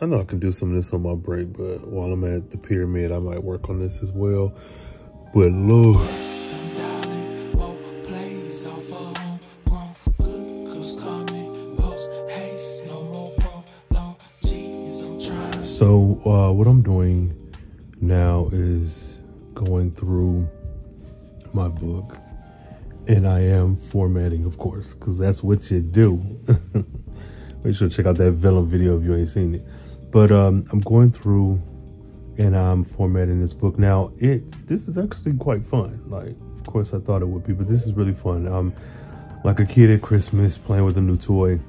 I know I can do some of this on my break, but while I'm at the pyramid, I might work on this as well. But Lord. So what I'm doing now is going through my book, and I am formatting, of course, because that's what you do. Make sure to check out that Vellum video if you ain't seen it. But I'm going through and I'm formatting this book. Now, this is actually quite fun. Like, of course I thought it would be, but this is really fun. I'm like a kid at Christmas playing with a new toy,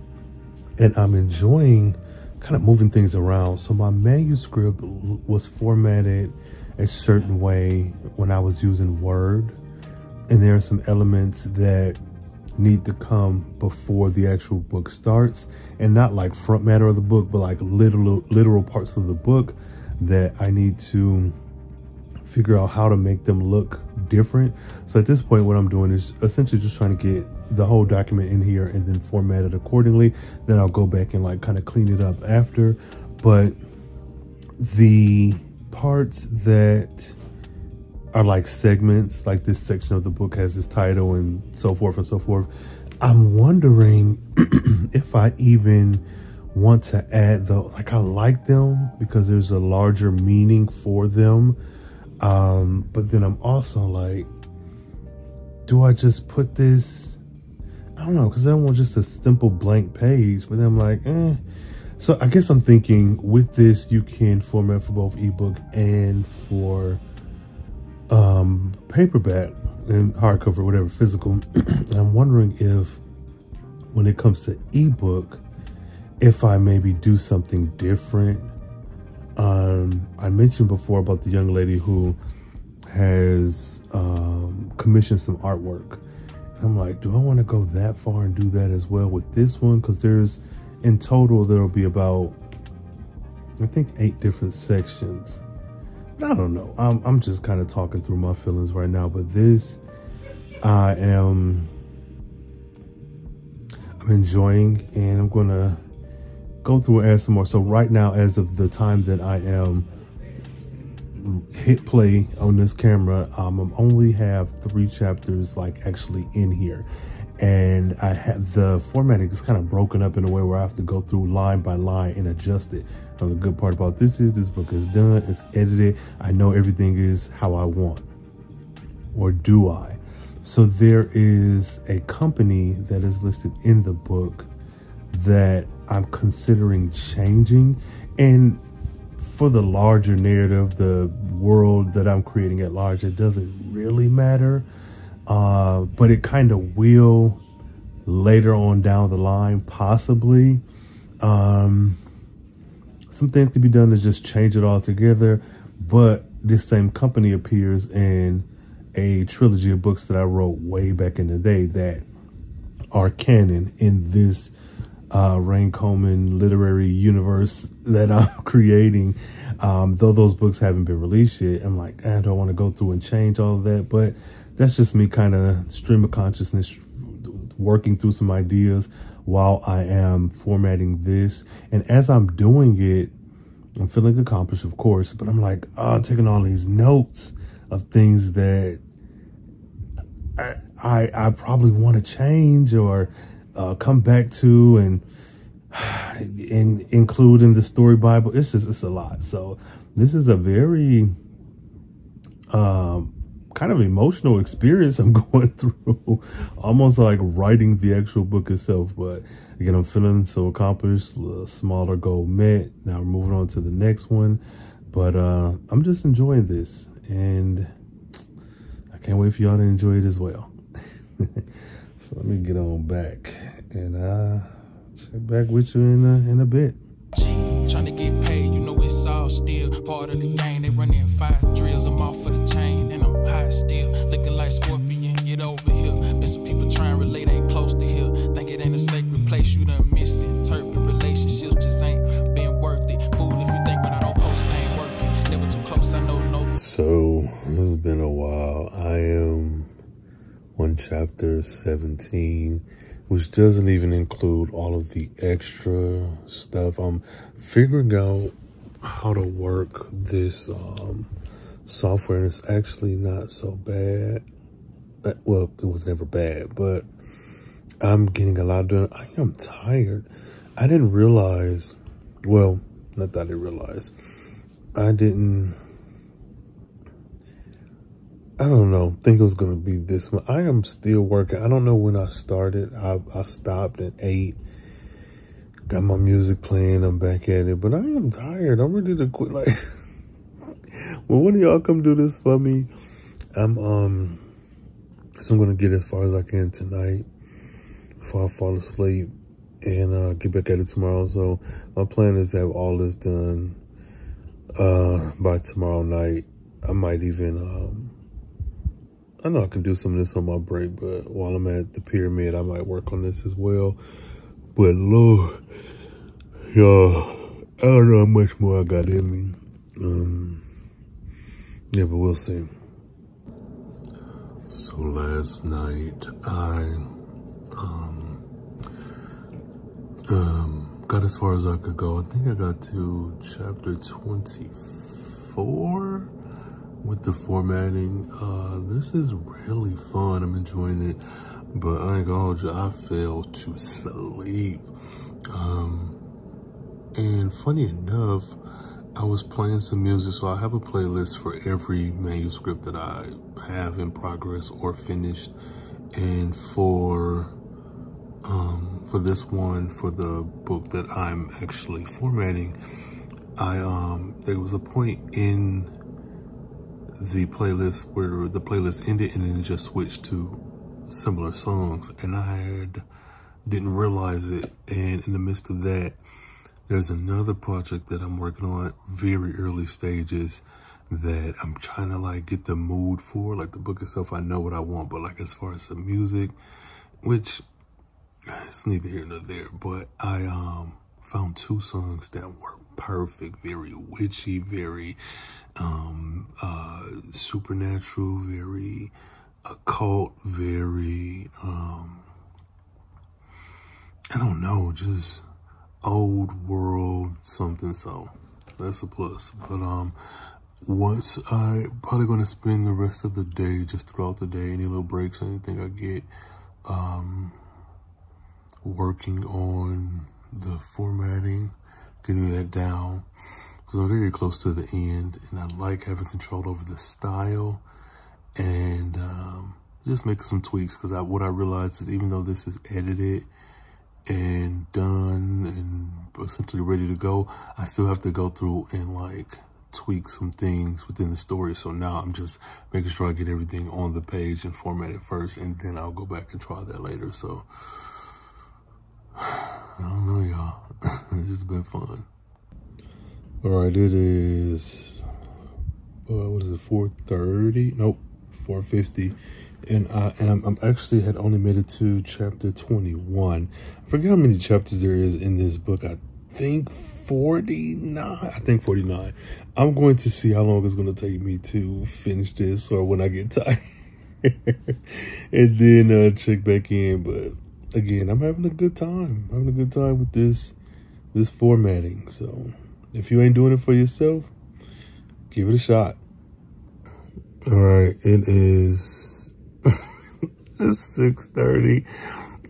and I'm enjoying kind of moving things around. So my manuscript was formatted a certain way when I was using Word, and there are some elements that need to come before the actual book starts, and not like front matter of the book, but like literal parts of the book that I need to figure out how to make them look different. So at this point, what I'm doing is essentially just trying to get the whole document in here and then format it accordingly. Then I'll go back and like kind of clean it up after. But the parts that are like segments, like this section of the book has this title and so forth and so forth, I'm wondering if I even want to add like I like them because there's a larger meaning for them. But then I'm also like, do I just put this, I don't know, because I don't want just a simple blank page, but then I'm like, So I guess I'm thinking with this, you can format for both ebook and for paperback and hardcover, whatever, physical. I'm wondering if when it comes to ebook, if I maybe do something different. I mentioned before about the young lady who has commissioned some artwork. I'm like, do I want to go that far and do that as well with this one? Because in total, there'll be about, I think, 8 different sections. But I don't know. I'm just kind of talking through my feelings right now. But this, I'm enjoying, and I'm going to go through and add some more. So right now, as of the time that I am hit play on this camera, I only have 3 chapters like actually in here, and I have the formatting is kind of broken up in a way where I have to go through line by line and adjust it. Now the good part about this is this book is done, it's edited, I know everything is how I want, or do I? So there is a company that is listed in the book that I'm considering changing, and for the larger narrative, the world that I'm creating at large, it doesn't really matter, but it kind of will later on down the line, possibly. Some things can be done to just change it all together, but this same company appears in a trilogy of books that I wrote way back in the day that are canon in this 𝘾𝙤𝙡𝙚 literary universe that I'm creating. Though those books haven't been released yet, I'm like, I don't want to go through and change all of that, but that's just me kind of stream of consciousness, working through some ideas while I am formatting this. And as I'm doing it, I'm feeling accomplished, of course, but I'm like, taking all these notes of things that I probably want to change or come back to and include in the story Bible. It's a lot. So this is a very kind of emotional experience I'm going through, almost like writing the actual book itself. But again, I'm feeling so accomplished. A smaller goal met. Now we're moving on to the next one. But I'm just enjoying this, and I can't wait for y'all to enjoy it as well. So let me get on back, and check back with you in a bit. Trying to get paid, you know it's all still part of the game. They running 5 drills, I'm off for the chain, and I'm high still, looking like Scorpion. Get over here. There's some people trying to relate, ain't close to here. Think it ain't a sacred place, you done misinterpret relationships, just ain't been worth it. Fool if you think when I don't post, I ain't working. Never too close, I know no. So this has been a while. I am on chapter 17, which doesn't even include all of the extra stuff. I'm figuring out how to work this software, and it's actually not so bad. Well, it was never bad, but I'm getting a lot done. I am tired. I didn't realize, well, not that I didn't realize, I don't know, think it was going to be this much. I am still working. I don't know when I started. I stopped at 8, got my music playing, I'm back at it, but I am tired. I'm ready to quit. Like, well, one of y'all come do this for me. So I'm going to get as far as I can tonight before I fall asleep and get back at it tomorrow. So my plan is to have all this done by tomorrow night. I might even, I know I can do some of this on my break, but while I'm at the pyramid, I might work on this as well. But Lord, y'all, I don't know how much more I got in me. Yeah, but we'll see. So last night, I got as far as I could go. I think I got to chapter 24 with the formatting. This is really fun. I'm enjoying it, but I ain't gonna hold you, I fell to sleep. And funny enough, I was playing some music, so I have a playlist for every manuscript that I have in progress or finished. And for this one, for the book that I'm actually formatting, there was a point in the playlist where the playlist ended and then it just switched to similar songs, and I didn't realize it. And in the midst of that, there's another project that I'm working on, very early stages, that I'm trying to like get the mood for. Like the book itself, I know what I want, but like as far as the music, which it's neither here nor there, but I found 2 songs that were perfect, very witchy, very supernatural, very occult, very I don't know, just old world something. So that's a plus. But once I probably gonna spend the rest of the day, just throughout the day, any little breaks, anything I get, working on the formatting, getting that down, because I'm very close to the end, and I like having control over the style, and just making some tweaks. Because what I realized is, even though this is edited and done and essentially ready to go, I still have to go through and like tweak some things within the story. So now I'm just making sure I get everything on the page and format it first, and then I'll go back and try that later. So I don't know, y'all. This has been fun. All right, it is, what is it, 4:30? Nope, 4:50. And I'm actually had only made it to chapter 21. I forget how many chapters there is in this book. I think 49. I think 49. I'm going to see how long it's going to take me to finish this, or when I get tired, and then check back in. But again, I'm having a good time. I'm having a good time with this formatting. So if you ain't doing it for yourself, give it a shot. All right, it is it's 6:30,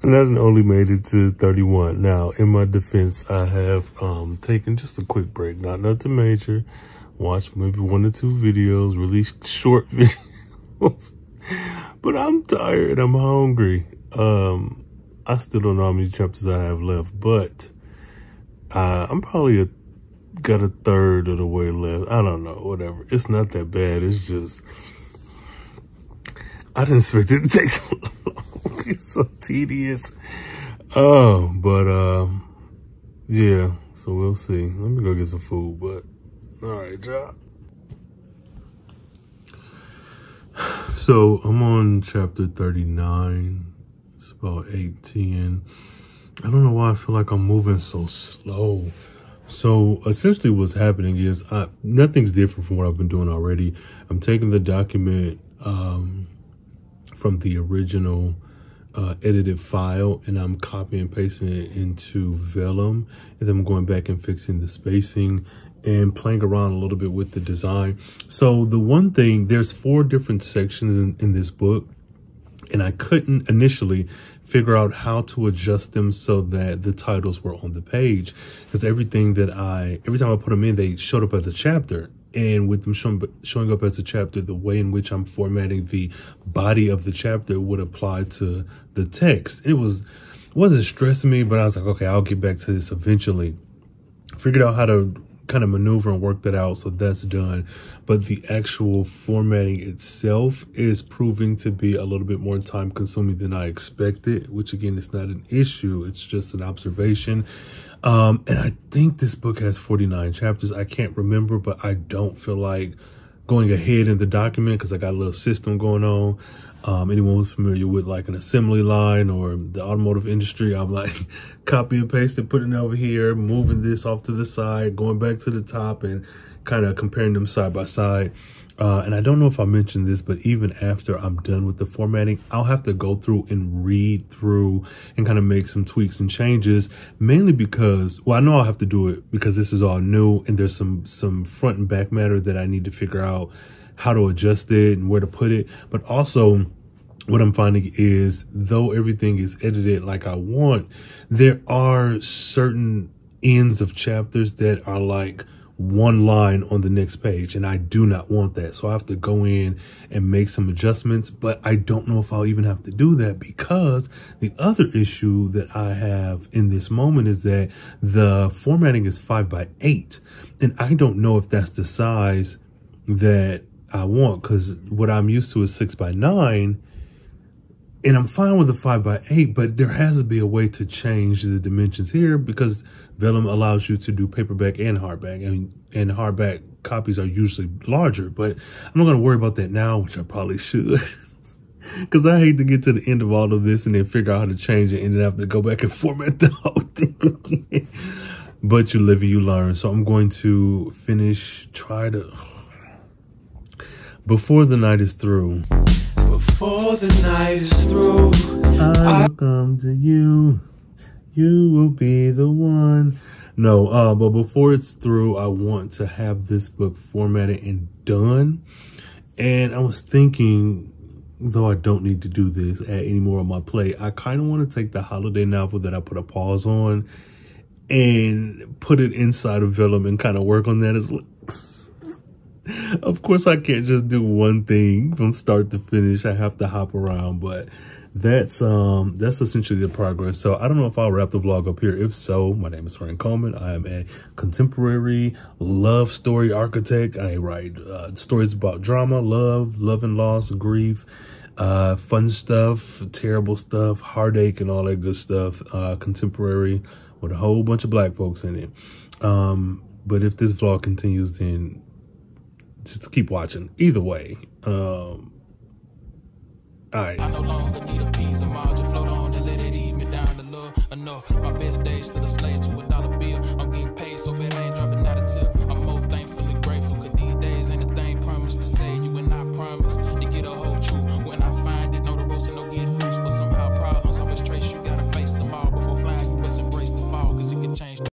and I only made it to 31. Now, in my defense, I have taken just a quick break, not nothing major. Watched maybe 1 or 2 videos, really short videos. But I'm tired. I'm hungry. I still don't know how many chapters I have left, but I'm probably got a third of the way left. I don't know, whatever. It's not that bad. It's just, I didn't expect it to take so long. It's so tedious. But yeah, so we'll see. Let me go get some food, but all right, y'all. So I'm on chapter 39. It's about 8:10. I don't know why I feel like I'm moving so slow. So essentially what's happening is nothing's different from what I've been doing already. I'm taking the document from the original edited file, and I'm copying and pasting it into Vellum, and then I'm going back and fixing the spacing and playing around a little bit with the design. So the one thing, there's 4 different sections in this book, and I couldn't initially figure out how to adjust them so that the titles were on the page, because every time I put them in, they showed up as a chapter. And with them showing up as a chapter, the way in which I'm formatting the body of the chapter would apply to the text. It wasn't stressing me, but I was like, okay, I'll get back to this eventually. Figured out how to kind of maneuver and work that out, so that's done. But the actual formatting itself is proving to be a little bit more time consuming than I expected, which again, is not an issue. It's just an observation. And I think this book has 49 chapters. I can't remember, but I don't feel like going ahead in the document because I got a little system going on. Anyone who's familiar with like an assembly line or the automotive industry, I'm like copy and pasting, putting it over here, moving this off to the side, going back to the top, and kind of comparing them side by side. And I don't know if I mentioned this, but even after I'm done with the formatting, I'll have to go through and read through and kind of make some tweaks and changes, mainly because, well, I know I'll have to do it because this is all new and there's some front and back matter that I need to figure out how to adjust it and where to put it. But also what I'm finding is, though everything is edited like I want, there are certain ends of chapters that are like one line on the next page, and I do not want that. So I have to go in and make some adjustments, but I don't know if I'll even have to do that, because the other issue that I have in this moment is that the formatting is 5x8, and I don't know if that's the size that I want, because what I'm used to is 6x9, and I'm fine with the 5x8, but there has to be a way to change the dimensions here, because Vellum allows you to do paperback and hardback, and hardback copies are usually larger, but I'm not going to worry about that now, which I probably should, because I hate to get to the end of all of this and then figure out how to change it and then have to go back and format the whole thing again. But you live and you learn. So I'm going to before the night is through. Before the night is through, I will come to you. You will be the one. No, but before it's through, I want to have this book formatted and done. And I was thinking, though I don't need to do this, add any more on my plate, I kind of want to take the holiday novel that I put a pause on and put it inside of Vellum and kind of work on that as well. Of course, I can't just do one thing from start to finish. I have to hop around, but that's essentially the progress. So I don't know if I'll wrap the vlog up here. If so, my name is Frank Coleman. I am a contemporary love story architect. I write stories about drama, love and loss, grief, fun stuff, terrible stuff, heartache, and all that good stuff. Contemporary with a whole bunch of Black folks in it. But if this vlog continues, then just keep watching. Either way. All right. I no longer need a piece of margin, float on and let it eat me down the love. I know my best days still a slave to $1 bill. I'm getting paid so bad I ain't